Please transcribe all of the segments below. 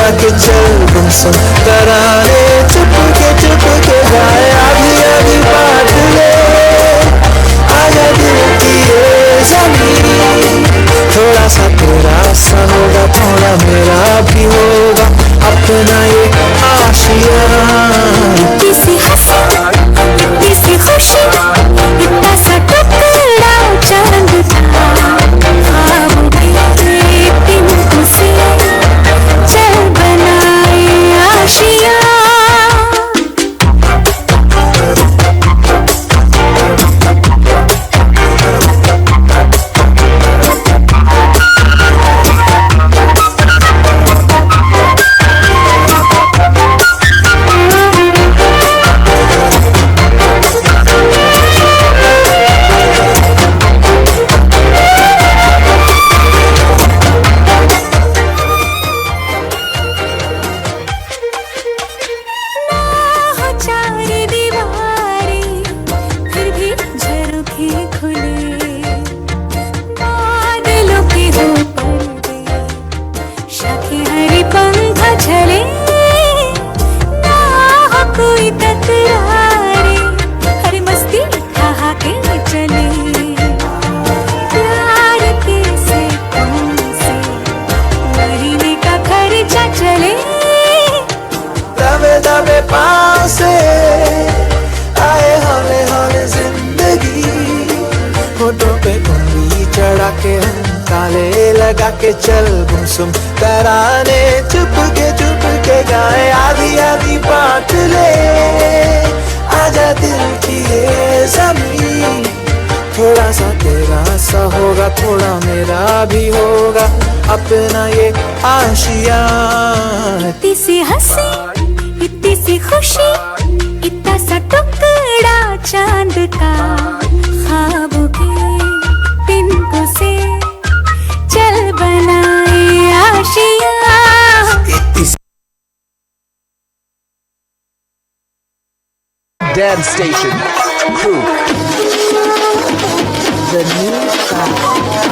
लगा के चल गुमसुम तराने चुप के गाए आधी आधी बात ले आजा दिल की ये ज़मीन थोड़ा सा तेरा सा होगा थोड़ा मेरा भी होगा अपना ये आशिया किसी हंसी किसी खुशी इतना सा टुकड़ा चांद का ख्वाब के तिनको से चल बनाए आशिया लगा के चल गुमसुम तराने चुप के गाए आधी आधी बात ले आजा दिल की ये ज़मीन थोड़ा सा तेरा सा होगा थोड़ा मेरा भी होगा अपना ये आशिया इतनी सी हंसी इतनी सी खुशी इतना सा टुकड़ा चांद का ख्वाब के तिनको से चल बनाए Asia Dance Station Crew The new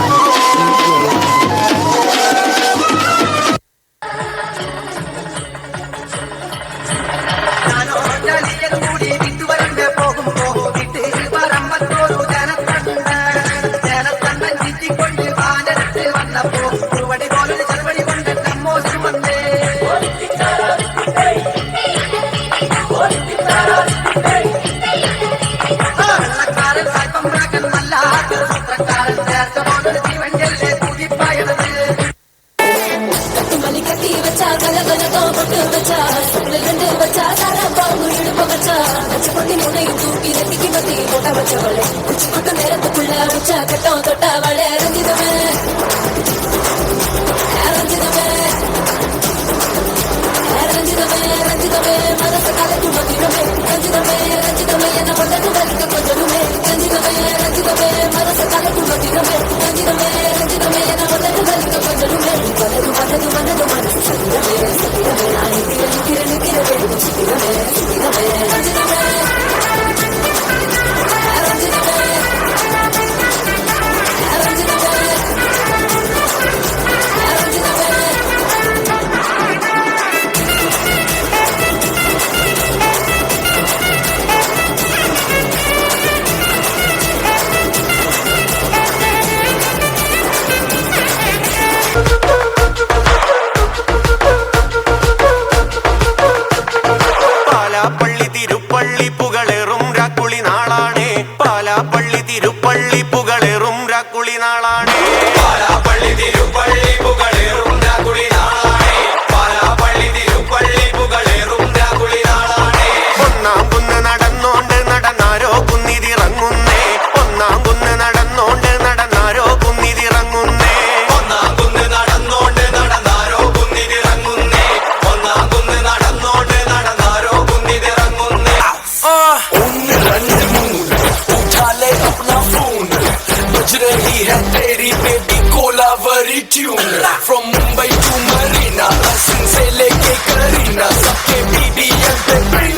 From Mumbai to Marina, Hassan se leke Karina, sabke BBM pe bring.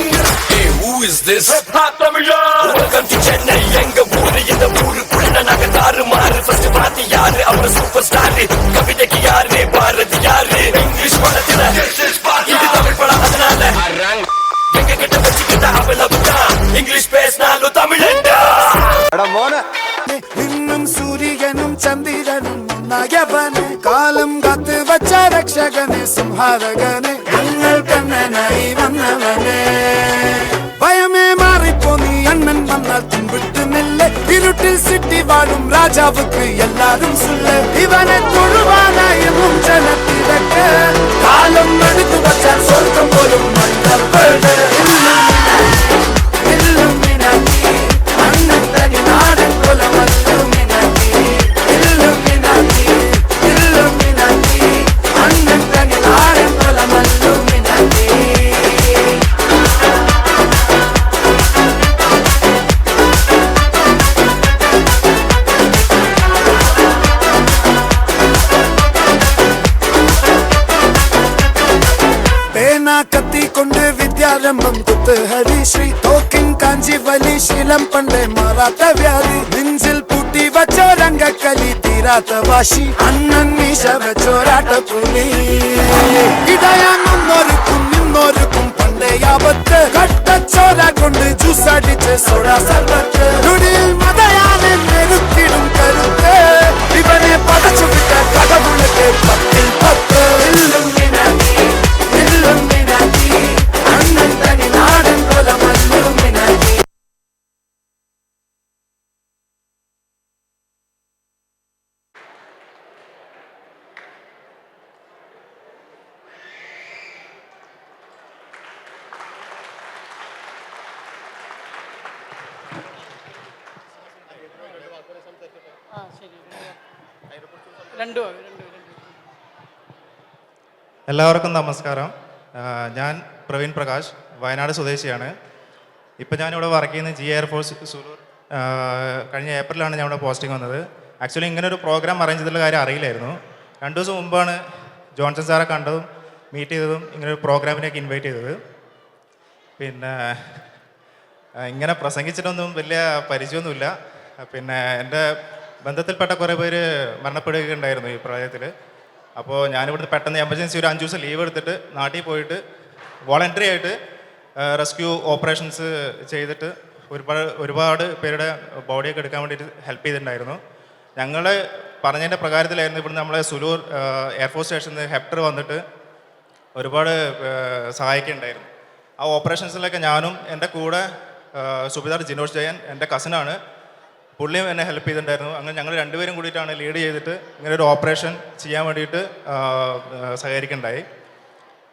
Hey, who is this? Welcome to Chennai, yenga oor indha oorukkulla naga taarumaru. First paati yaru, avara superstar. Kavithakku yaare, Bharat yaare. English padathila this is സംഹാരകനെ ഞങ്ങൾ കണ്ണനായി വന്നവനെ ഭയമേ മാറിപ്പോ നീ അണ്ണൻ വന്നാൽ തുമ്പിട്ട് നില്ല് ഇരുട്ടിൽ city വാഴും രാജാവുക്ക് എല്ലാരും സുല്ല് ഇവനെ തൊഴുവാനായും ജനത്തിരക്ക് കാലം എടുത്തു വച്ചാൽ സ്വർഗം പോലും മണ്ണൽ വീട് അണ്ണൻ തനി നാടൻ കുലമല്ലുമിനാക്കി അണ്ണൻ തനി നാടൻ കുലമല്ലുമിനാക്കി കത്തിക്കൊണ്ട് വിദ്യാരംഭം കുത്ത് ഹരിശ്രീ തോക്കിൻ കാഞ്ചി വലി ശീലം പണ്ടേ മാറാത്ത വ്യാധി നെഞ്ചിൽ പൂട്ടി വച്ചോരംഗക്കലി തീരാത്ത വാശി അണ്ണൻ മീശ വെച്ചോരാട്ട പുലി ഇടയാങ്ങൊന്നൊരുക്കും നിന്നൊരുക്കും പണ്ടേ ആപത്ത് കട്ടച്ചോര കൊണ്ട് ജ്യൂസടിച്ച് സോഡ സർബത്ത് നുടിയിൽ മതയാനെ നെരുക്കിടും കരുത്ത് ഇവനെ പടച്ചുവിട്ട കടവുളക്ക് 10 10 അണ്ണൻ തനി നാടൻ കൊലമല്ലുമിനാക്കി എല്ലാവർക്കും നമസ്കാരം. ഞാൻ പ്രവീൺ പ്രകാശ്, വയനാട് സ്വദേശിയാണ്. ഇപ്പോൾ ഞാനിവിടെ വർക്ക് ചെയ്യുന്നത് ജി എയർഫോഴ്സ് സുലൂർ. കഴിഞ്ഞ ഏപ്രിലാണ് ഞാൻ ഇവിടെ പോസ്റ്റിംഗ് വന്നത്. ആക്ച്വലി ഇങ്ങനെ ഒരു പ്രോഗ്രാം അറേഞ്ച് ചെയ്തിട്ടുള്ള കാര്യം അറിയില്ലായിരുന്നു. 2 ദിവസം മുമ്പാണ് ജോൺസൺ സാറെ കണ്ടതും മീറ്റ് ചെയ്തതും ഇങ്ങനൊരു പ്രോഗ്രാമിനേക്ക് ഇൻവൈറ്റ് ചെയ്തത്. പിന്നെ ഇങ്ങനെ പ്രസംഗിച്ചിട്ടൊന്നും വലിയ പരിചയമൊന്നുമില്ല. പിന്നെ എൻ്റെ ബന്ധത്തിൽപ്പെട്ട കുറേ പേര് മരണപ്പെടുകയൊക്കെ ഉണ്ടായിരുന്നു ഈ പ്രളയത്തിൽ. അപ്പോൾ ഞാനിവിടുന്ന് പെട്ടെന്ന് എമർജൻസി ഒരു 5 ദിവസം ലീവ് എടുത്തിട്ട് നാട്ടിൽ പോയിട്ട് വോളണ്ടറി ആയിട്ട് റെസ്ക്യൂ ഓപ്പറേഷൻസ് ചെയ്തിട്ട് ഒരുപാട് പേരുടെ ബോഡിയൊക്കെ എടുക്കാൻ വേണ്ടിയിട്ട് ഹെൽപ്പ് ചെയ്തിട്ടുണ്ടായിരുന്നു. ഞങ്ങൾ പറഞ്ഞതിൻ്റെ പ്രകാരത്തിലായിരുന്നു ഇവിടുന്ന് നമ്മളെ സുലൂർ എയർഫോഴ്സ് സ്റ്റേഷനിൽ നിന്ന് ഹെപ്റ്റർ വന്നിട്ട് ഒരുപാട് സഹായിക്കുന്നുണ്ടായിരുന്നു. ആ ഓപ്പറേഷൻസിലൊക്കെ ഞാനും എൻ്റെ കൂടെ സുബിദാർ ജിനോഷ് ജയൻ എൻ്റെ കസിനാണ്, പുള്ളിയും എന്നെ ഹെൽപ്പ് ചെയ്തിട്ടുണ്ടായിരുന്നു. അങ്ങനെ ഞങ്ങൾ 2 പേരും കൂടിയിട്ടാണ് ലീഡ് ചെയ്തിട്ട് ഇങ്ങനെ ഒരു ഓപ്പറേഷൻ ചെയ്യാൻ വേണ്ടിയിട്ട് സഹകരിക്കുന്നുണ്ടായി.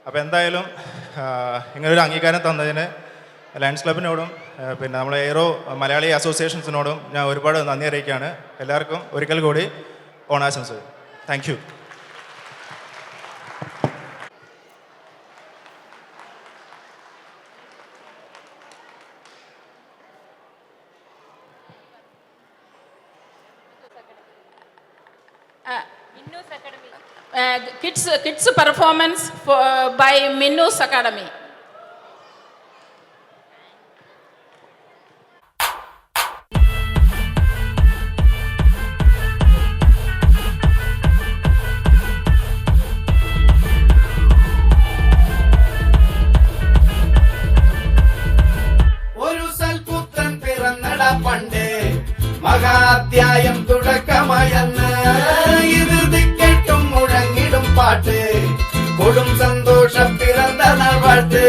അപ്പോൾ എന്തായാലും ഇങ്ങനൊരു അംഗീകാരം തന്നതിന് ലയൺസ് ക്ലബിനോടും പിന്നെ നമ്മളെ എയ്റോ മലയാളി അസോസിയേഷൻസിനോടും ഞാൻ ഒരുപാട് നന്ദി അറിയിക്കുകയാണ്. എല്ലാവർക്കും ഒരിക്കൽ കൂടി ഓണാശംസകൾ. Thank you. Kids performance by Minnus Academy. ഒരു സൽപുത്രൻ പിറന്നട പണ്ടേ മഹാധ്യായം തുടക്കമായെന്ന് ഇത് കേട്ടും മുഴങ്ങിടും പാട്ട് കൊടും സന്തോഷം പിറന്ന നാൾ വാഴ്ത്ത്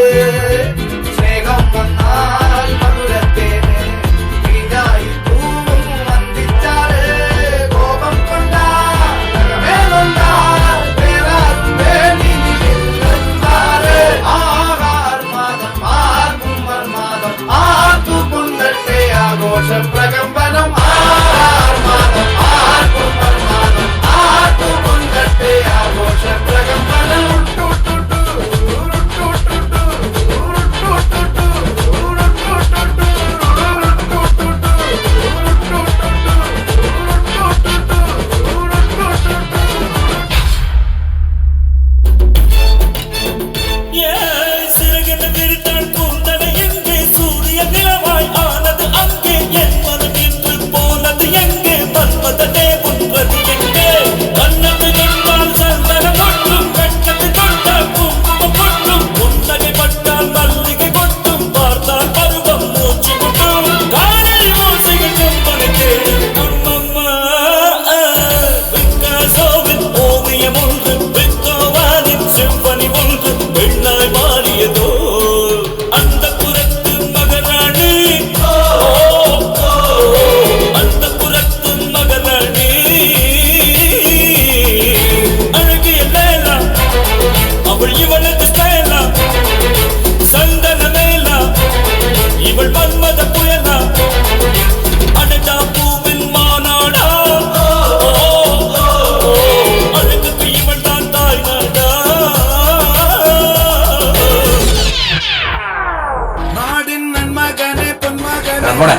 മോനെ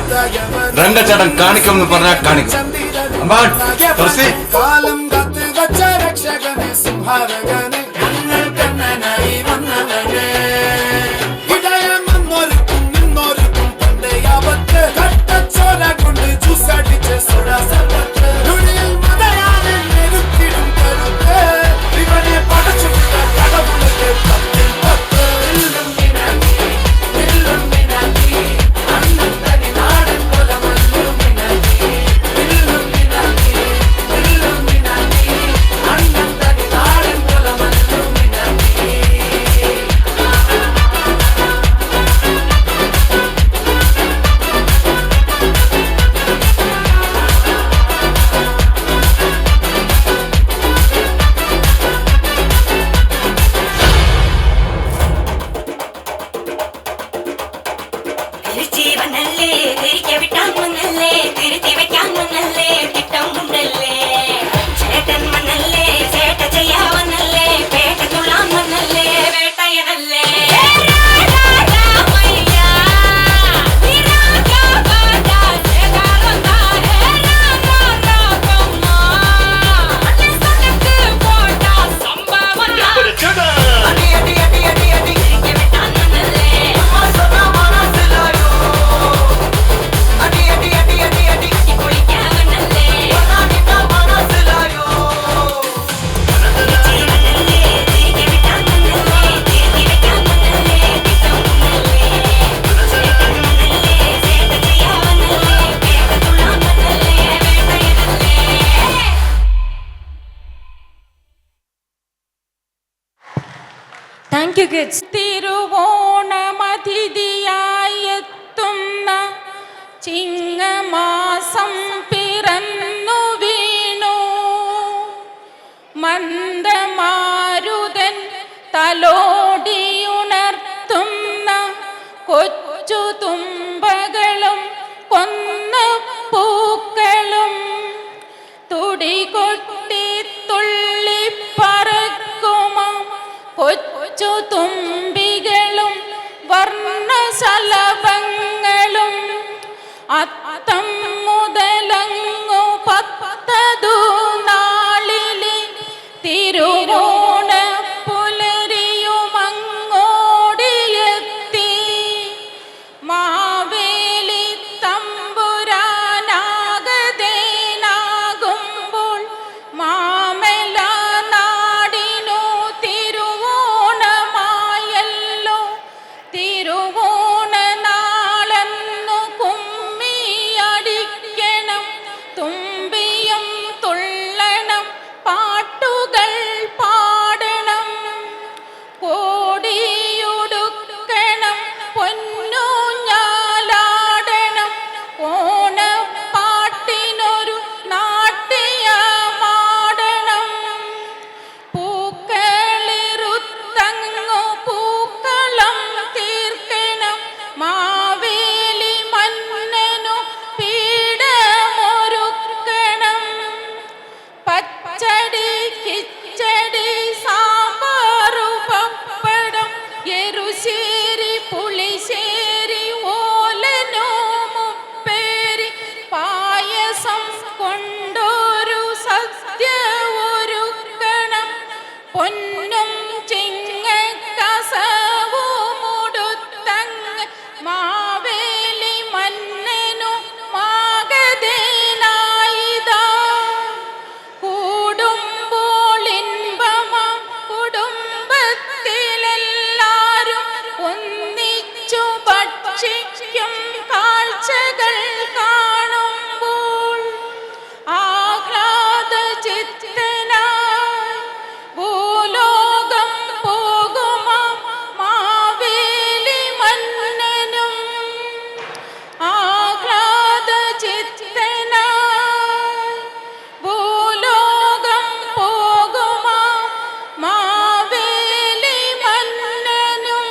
രംഗച്ചേട്ടൻ കാണിക്കുമെന്ന് പറഞ്ഞാൽ കാണിക്കും. കാലം കാത്ത് വച്ച രക്ഷകനെ സംഹാരകനെ കണ്ണനായി വന്നവനെ ഇടയം നിന്നോർക്കും പണ്ടേ ആപത്ത് കട്ടച്ചോര കൊണ്ട് ജ്യൂസടിച്ച സോഡ സർബത്ത് നുടിയിൽ മതയാനെ നിരുത്തിടും കരുത്ത് ഇവനെ പടച്ചുവിട്ട കടവുളത്തെ പത്തിൽ പത്ത് അന്നത്തനി നാടൻ കൊല Thank you, kids. തിരുവോണമതിഥിയായി എത്തുന്ന ചിങ്ങമാസം പിറന്നു വീണു മന്ദമാരുതൻ തലോടിയുണർത്തുന്ന കൊച്ചു തുമ്പകളും കൊന്നു പൂക്കളും തുടികൊട്ടി തുള്ളി പറക്കുമ കൊച്ചു തുമ്പികളും വർണ്ണശലഭങ്ങളും അത്തം മുതലങ്ങു പത്തതു നാളിലെ തിരുവോണ പുലരിയുമങ്ങോടിയെത്തി മാവേലി തമ്പുരാനാഗതനാകുമ്പോൾ മാമല നാടിനു തിരുവോണമായല്ലോ തിരുവോണ നാളെന്നു കുമ്മിയടിക്കണം തുമ്പിയും തുള്ളണം പാട്ടുകൾ പാടണം കോടിയുടുക്കണം പൊന്നൂഞ്ഞാലാടണം ഓണപ്പാട്ടിനൊരു നാട്യമാടണം പൂക്കളിറുത്തങ്ങു പൂക്കളം തീർക്കണം മാവേലി മന്നനു പീഠമൊരുക്കണം പച്ചടി കിച്ചടി സാമ്പാറു പപ്പടം എരുശ്ശേരി പുളിശ്ശേരി ഓലനു മുപ്പേരി പായസം കൊണ്ടൊരു സദ്യ ഒരുക്കണം പൊന്നും ചിങ്ങക്കസവുമുടുത്തങ്ങ് മാവേലി മന്നനു മാഗതനായിതാ കൂടുമ്പോൾ ഇൻപമാം കുടുംബത്തിലെല്ലാരും ഒന്നിച്ചു ഭക്ഷിക്കും കാഴ്ചകൾ കാണുമ്പോൾ ആഹ്ലാദചിത്തനായി ഭൂലോകം പോകുമാ മാവേലി മന്നനും ആഹ്ലാദചിത്തനായി ഭൂലോകം പോകുമാ മാവേലി മന്നനും.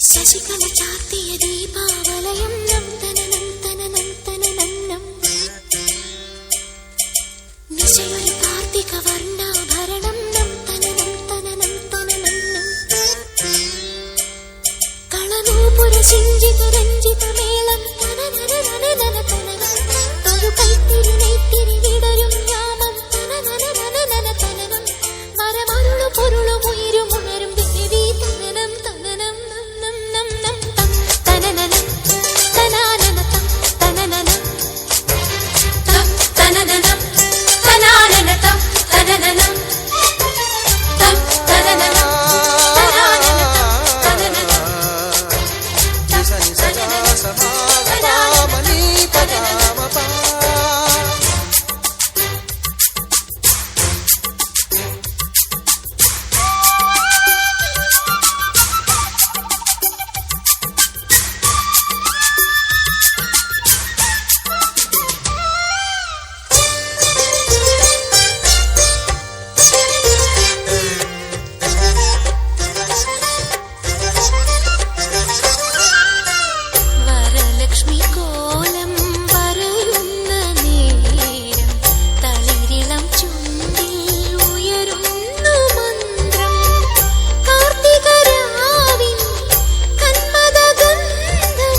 ശശികല ചാർത്തിയ ദീപാവലയം നം തനനം തനനം തനനന്നം കാർത്തിക വർണ്ണാഭരണം നം തനനം തനനം തനനം കളനൂപുര സിഞ്ചിത രഞ്ജിത മേളം തനനനനനന തനനം ഒരു കൈത്തിരി നെയ്ത്തിരി വിടരും യാമം തനനനനനന തനനം വരമരുളു പൊരുളും ഉയരും ഉണരും ദേവി തനനം തനനം നം നം നം തം തനനനം തനാനന തം തനനനം തം തനനനം തനാനന തം തനനനം തം തനനനം തനാനന തം തനനനം సని సదా సమాగమని పదామపా വരലക്ഷ്മി കോലം വരയുന്ന നേരം തളിരിളം ചുണ്ടിൽ ഉയരുന്നു മന്ത്രം കാർത്തികരാവിൻ കന്മദഗന്ധം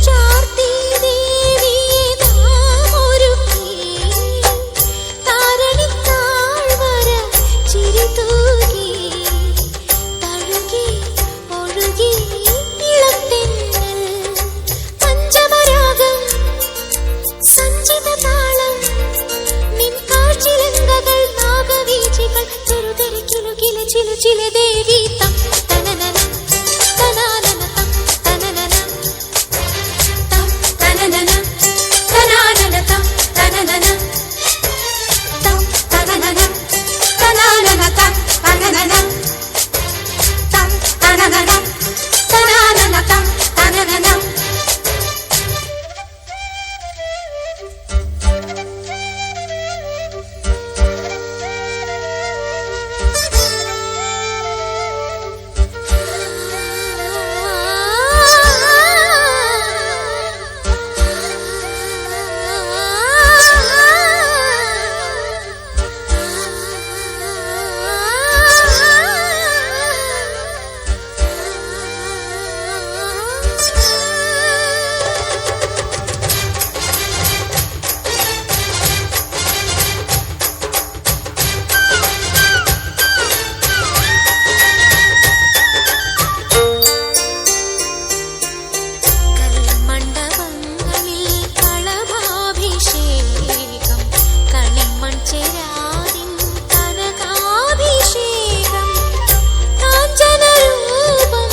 ചാർത്തി ദേവിയെ നാമൊരുക്കി താരണിത്താഴ്വര ചിരിതൂകി തഴുകി ഒഴുകി ഇളത്തെന്നൽ പഞ്ചമരാഗം സഞ്ചിതതാളം നിൻ കാഴ്ചിലങ്കകൾ നാഗവീചികൾ ചെറുതെറി കിലുകില ചിലുചില ദേവി തം തനനനം തനാനന തം തനനനം തം തനനനം തനാനന തം തനനനം തം തനനനം തനാനന തം തനനനം തം തനനനം തനാനന തം തനനനം കൽമണ്ഡപങ്ങളിൽ കളഭാഭിഷേകം കളിമൺ ചേരാതിൻ കനകാഭിഷേകം കാഞ്ചനരൂപം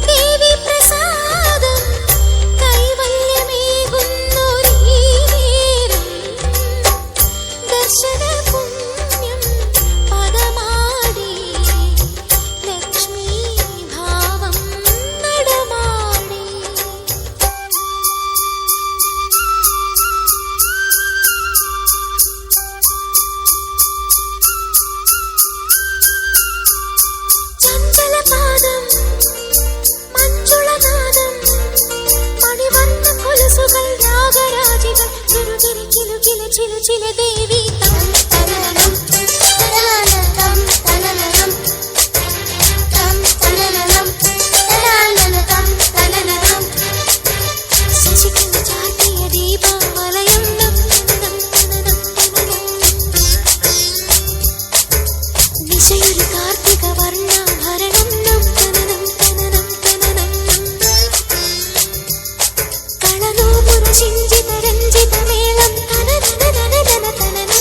ദേവി പ്രസാദം കൈവല്യമേകുന്നൊരീ നേരം ദർശന പുണ്യം പദമാടി ലക്ഷ്മീ ഭാവം നടമാടി ചഞ്ചലപാദം മഞ്ജുളനാദം മണിവർണ്ണ കൊലുസുകൾ രാഗരാജികൾ ചെറുതെറി കിലുകില ചിലുചില ദേവി തം തനനനം തനാനനം തനനനം തം തനനനം തനാനന തം തനനനം ശശികല ചാർത്തിയ ദീപാവലയം നം തനനം തനനം തനനം നിശയൊരു കാർത്തിക വർണ്ണാഭരണം നം തനനം തനനം തനനം കളനൂപുര സിഞ്ചിത രഞ്ജിത മേളം തനനനനനന തനനം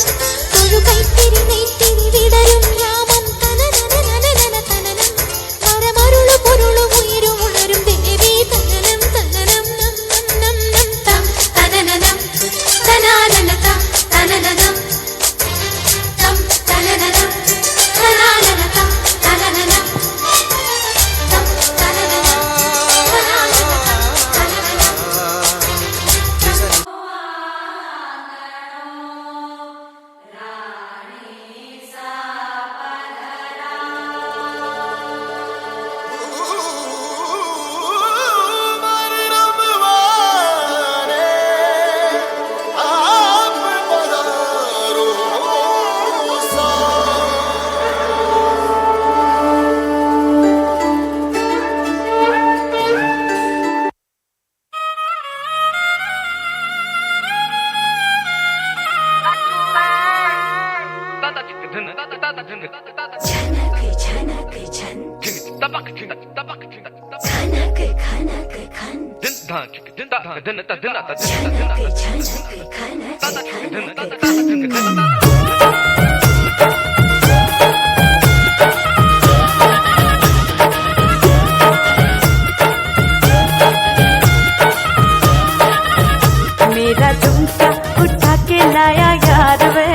मेरा झुमका उठा के लाया यार वे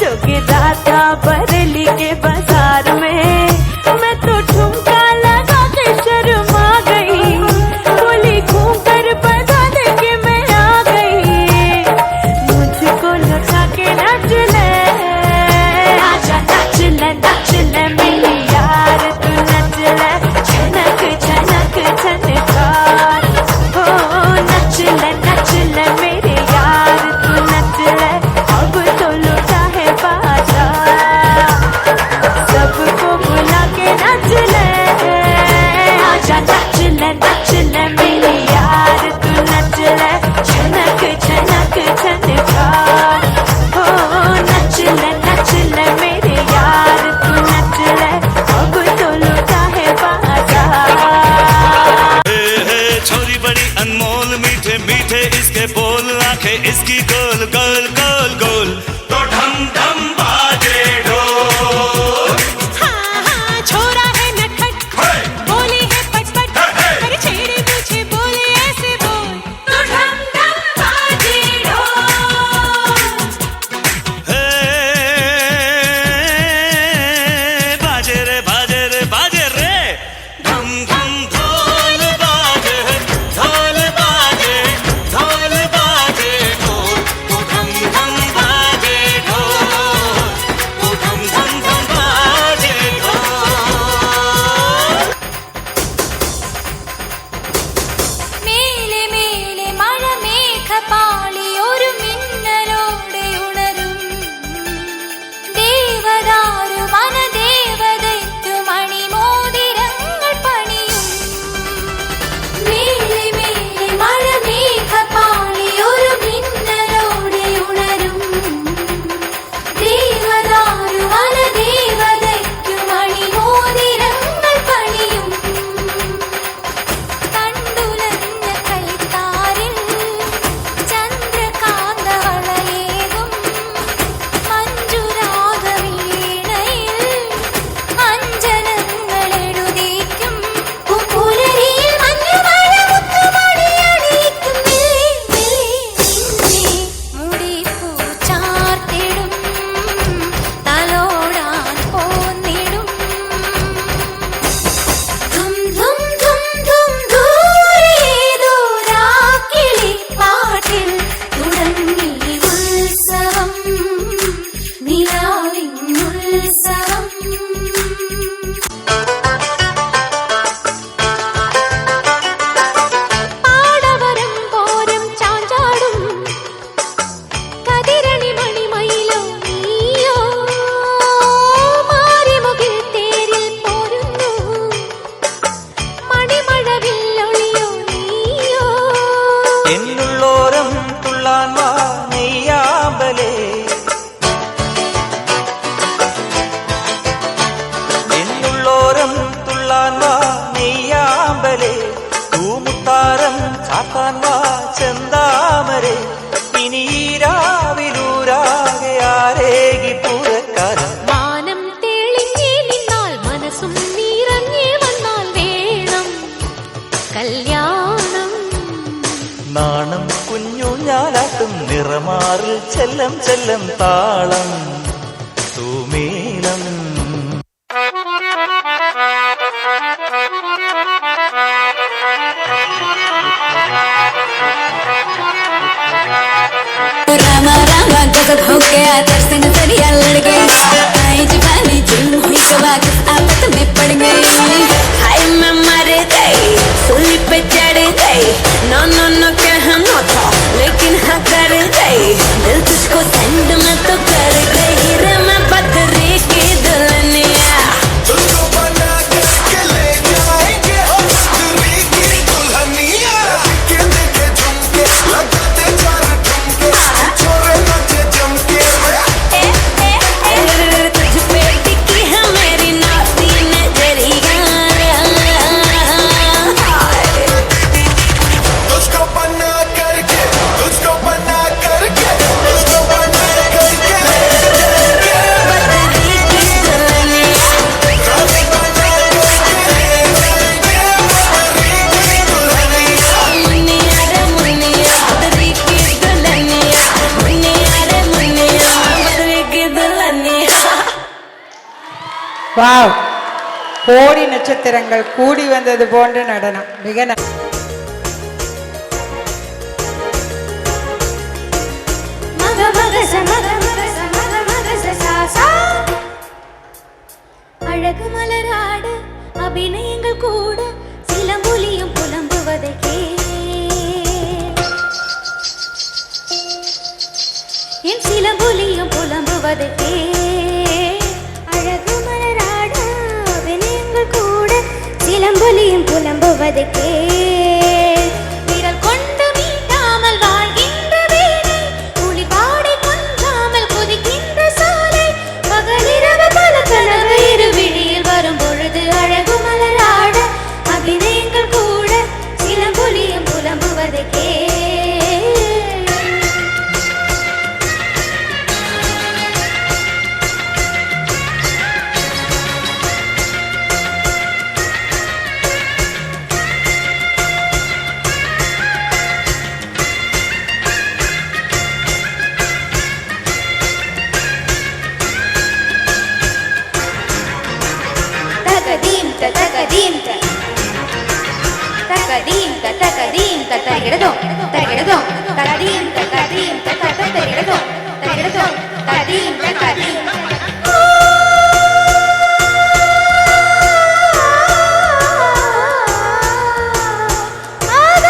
जो गिरा था बरेली के बाजार में। मैं तो ठुमका लगा के शर्मा गई, बोली घूम कर बता दे के मैं आ गई। मुझको लुटा के नाच ले, आजा नाच ले मेरी यार, तू नाच ले झनक झनक झनकार। हो नाच ले मेरे यार, तू नच ले अब तो लुटा है बाजार। सबको बुला के नच ले, आजा नच ले मेरे यार, तू नच ले झनक झनक झनकार। हो नच ले मेरे यार, तू नच ले अब तो लुटा है बाजार। छोरी बड़ी अनमोल, मीठे मीठे इसके बोल, आंखें इसकी गोल गोल गोल गोल, तो ढम ढम बाजे ढोल। हाँ छोरा है नटखट, बोली है पटपट, पर छेड़े तुझे बोले ऐसे बोल, तो ढम ढम बाजे ढोल। हे बाजे रे बाजे रे बाजे रे, धम धम ढोल बाजे ढोल बाजे ढोल बाजे ढोल, तो धम धम बाजे ढोल, तो धम धम धम बाजे ढोल। മേലെ മേലെ മഴമേഘപാളി ഒരു മിന്നലോടെ ഉണരും, ദേവദാരു വനദേവതയ്ക്കു മണിമോതിരങ്ങൾ പണിയും. മേലെ മേലെ മഴമേഘപാളി ഒരു മിന്നലോടെ ഉണരും, ദേവദാരു വനദേവതയ്ക്കു മണിമോതിരങ്ങൾ പണിയും. കണ്ടുലഞ്ഞ കൈത്താരിൽ ചന്ദ്രകാന്തവളയേകും, മഞ്ജുരാഗവീണയിൽ അഞ്ജനങ്ങളെഴുതിക്കും. പുലരിയിൽ മഞ്ഞുമഴ മുത്തുമണിയണിയിക്കും. മെല്ലെ മെല്ലെ മുടിപ്പൂ ചാർത്തിടും, തലോടാൻ പോന്നിടും. ധും ധും ധും ധും ദൂരേതോ രാക്കിളിപ്പാട്ടിൽ തുടങ്ങി ഉത്സവം, നിലാവിൻ ഉത്സവം. പാടവരം പോരം ചാഞ്ചാടും കതിരണി മണിമയിലോ നീയോ, മാരിമുകിൽ തേരിൽ പോരുന്നു മണിമഴവില്ലൊളിയോ നീയോ. എന്നുള്ളോരം തുള്ളാൻ വാ നെയ്യാമ്പലേ, എന്നുള്ളോരം തുള്ളാൻ വാ നെയ്യാമ്പലേ, തൂമുത്താരം ചാത്താൻ വാ ചെന്താമരേ. ഇനി രാവിലൂരാകെ ആരേകി പൂരക്കാലം. മാനം തെളിഞ്ഞേ നിന്നാൽ മനസ്സും നിറഞ്ഞേ വന്നാൽ വേണം കല്യാണം. നാണം കുഞ്ഞു ഞാലാട്ടും നിറമാറിൽ ചെല്ലം ചെല്ലം താളം തൂമേലം. रामा रामा गजब हो गया, तरस नजरिया लड़ गई, आई जवानी जुल्म हुई सवार आफत में पड़ गई। हाय मैं मर गई, सूली पे चढ़ गई, नो नो नो कहना था लेकिन हाँ कर गई। दिल तुझको सेंड में तो कर गई रे मैं बदरी की दुल्हनिया। तुझको बना के ले जाएंगे हम दूरी की दुल्हनिया। के देखे झुमके लगाते चार ठुमके, छोरे नाचे जमके। तुझ पे टिकी है मेरी नाती नजरिया। வாவ், கோடி நட்சத்திரங்கள் கூடி வந்தது போன்ற நடனம். மிக அழகு மலராட அபிநயங்கள் கூட சிலம்பொலியும் புலம்புவதை என் சிலம்பொலியும் புலம்புவதை அழகு மலராட அபிநயங்கள் கூட சிலம்பொலியும் புலம்புவதை விரல் கொண்டு மீட்டாமல் வாழ்கின்ற வேலை புலி பாடை கொஞ்சாமல் கொதிக்கின்ற சோலை பகலிரவு பல கனவு இரு விழியில் வரும் பொழுது அழகு மலராட அபிநயங்கள் கூட சிலம்பொலியும் புலம்புவதை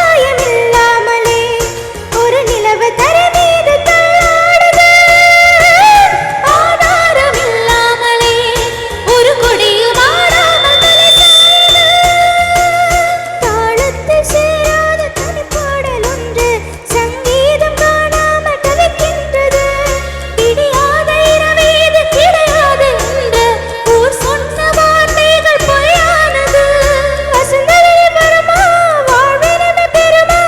ஆதாயமில்லாமலே ஒரு நிலவு தரை மீது தள்ளாடுது, ஆதாரமில்லாமலே ஒரு கொடியும் ஆடாமல் தலை சாயுது. தாளத்தில் சேராத தனிப்பாடல் ஒன்று சங்கீதம் காணாமல் தவிக்கின்றது. கிடையாத இரவேது கிடையாது என்று ஊர் சொன்ன வார்த்தைகள் பொய்யானது. வசந்தமே வருமா, வாழ்வினமே பெருமா,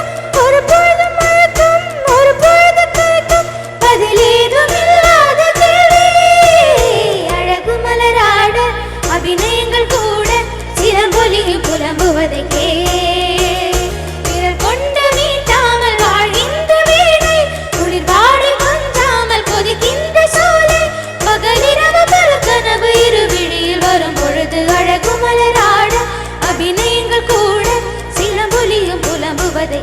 ஒரு பொழுது மயக்கும் ஒரு பொழுது கேட்கும் பதிலேதும் இல்லாத கேள்வி. அழகு மலராட அபிநயங்கள் கூட சிலம்பொலியும் புலம்புவதை விரல் கொண்டு மீட்டாமல் வாழ்கின்ற வேலை குளிர் வாடை கொஞ்சாமல் கொதிக்கின்ற சோலை பகலிரவு பல கனவு இரு விழியில் வரும் பொழுது அழகு மலராட அபிநயங்கள் கூட சிலம்பொலியும் புலம்புவதை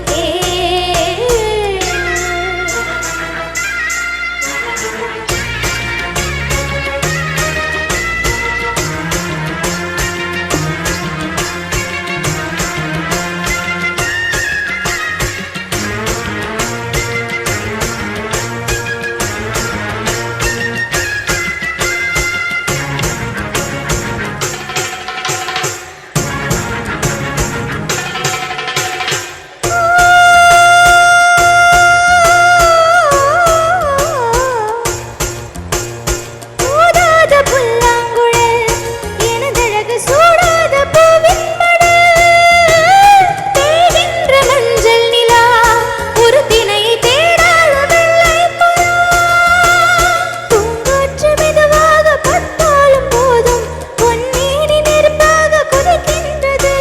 சூடாத புல்லாங்குழல் எனதழகு சூடாத பூவின் மடல் தேகின்ற மஞ்சள் நிலா ஒரு திணையை தேடாத வெள்ளை புறா. பூங்காற்று மெதுவாக பட்டாலும் போதும் பொன்னேனி நெருப்பாக கொதிக்கின்றது.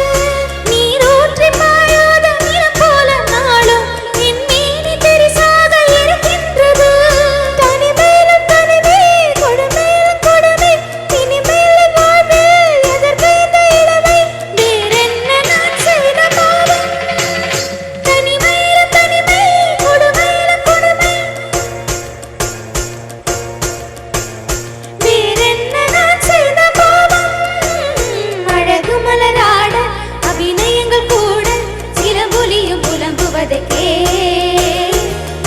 நீரூற்றி பாயாத நிலம் போல நாளும் என் மேனி பெரிசாக இருக்கின்றது. தனிமேலும் தனிமே கொடுமேலும் கொடுமை இனிமேல் வாழ்வில் எதற்கு இந்த இளமை? வேறென்ன நான் செய்த பாவம்? தனிமேலும் தனிமை கொடுமேலும் கொடுமை வேறென்ன நான் செய்த பாவம்? அழகு மலராட அபிநயங்கள் கூட சிலம்பொலியும் புலம்புவதை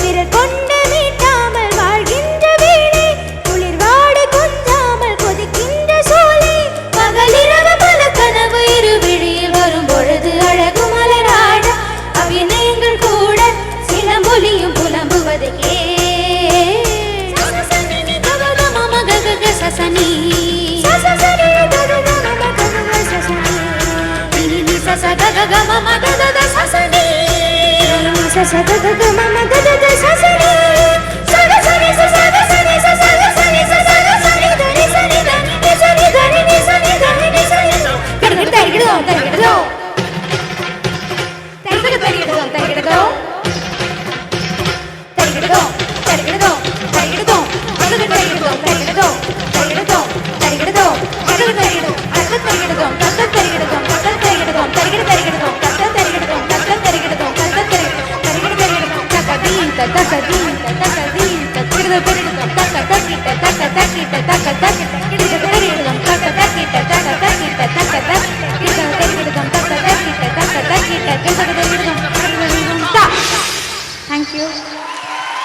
விரல் கொண்டு மீட்டாமல் வாழ்கின்ற வேளை குளிர் வாடை கொஞ்சாமல் கொதிக்கின்ற சோலை பகலிரவு பல கனவு இரு விழியில் வரும் பொழுது அழகு மலராட அபிநயங்கள் கூட சிலம்பொலியும் புலம்புவதை சசனி தரிகிடதோ தக்க தக்கிட்ட தக்க தக்கிட்ட தக்க தக்கிட்ட தக்க தக்கிட்ட தக்க தக்கிட்ட கிடுக தெரியுதம்